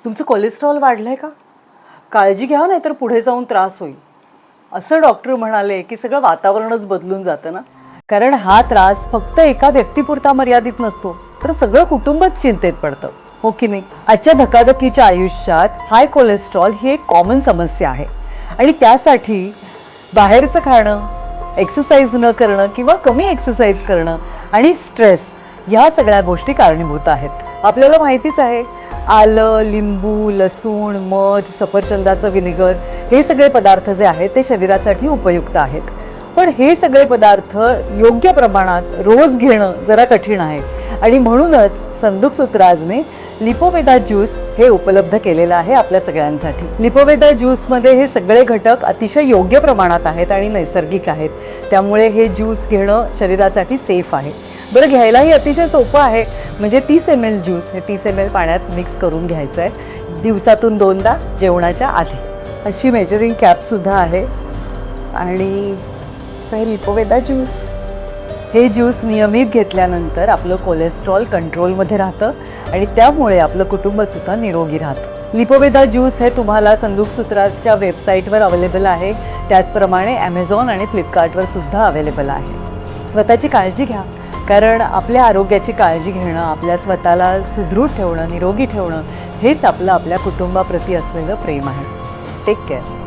तुमचं कोलेस्ट्रॉल वाढलंय का? काळजी घ्या नाहीतर पुढे जाऊन त्रास होईल. असं डॉक्टर म्हणाले की सगळं वातावरणच बदलून जातं ना. कारण हा त्रास फक्त एका व्यक्तीपुरता मर्यादित नसतो, तर सगळं कुटुंबच चिंतेत पडतं, हो की नाही? आजच्या धकाधकीच्या आयुष्यात हाय कोलेस्ट्रॉल ही एक कॉमन समस्या आहे आणि त्यासाठी बाहेरचं खाणं, एक्सरसाइज न करणं किंवा कमी एक्सरसाइज करणं आणि स्ट्रेस ह्या सगळ्या गोष्टी कारणीभूत आहेत. आपल्याला माहितीच आहे, आलं, लिंबू, लसूण, मध, सफरचंदाचं विनेगर हे सगळे पदार्थ जे आहेत ते शरीरासाठी उपयुक्त आहेत. पण हे सगळे पदार्थ योग्य प्रमाणात रोज घेणं जरा कठीण आहे आणि म्हणूनच संदूक सूत्राजने लिपोवेदा ज्यूस हे उपलब्ध केलेलं आहे आपल्या सगळ्यांसाठी. लिपोवेदा ज्यूसमध्ये हे सगळे घटक अतिशय योग्य प्रमाणात आहेत आणि नैसर्गिक आहेत, त्यामुळे हे ज्यूस घेणं शरीरासाठी सेफ आहे. बरं, घ्यायलाही अतिशय सोपं आहे. म्हणजे 30 ml ज्यूस हे 30 ml पाण्यात मिक्स करून घ्यायचं आहे दिवसातून 2दा जेवणाच्या आधी. अशी मेजरिंग कॅपसुद्धा आहे आणि हे लिपोवेदा ज्यूस. हे ज्यूस नियमित घेतल्यानंतर आपलं कोलेस्ट्रॉल कंट्रोलमध्ये राहतं आणि त्यामुळे आपलं कुटुंबसुद्धा निरोगी राहतं. लिपोवेदा ज्यूस हे तुम्हाला संदूक सूत्राच्या वेबसाईटवर अवेलेबल आहे, त्याचप्रमाणे ॲमेझॉन आणि फ्लिपकार्टवर सुद्धा अवेलेबल आहे. स्वतःची काळजी घ्या, कारण आपल्या आरोग्याची काळजी घेणं, आपल्या स्वतःला सुदृढ ठेवणं, निरोगी ठेवणं हेच आपलं आपल्या कुटुंबाप्रती असलेलं प्रेम आहे. Take care.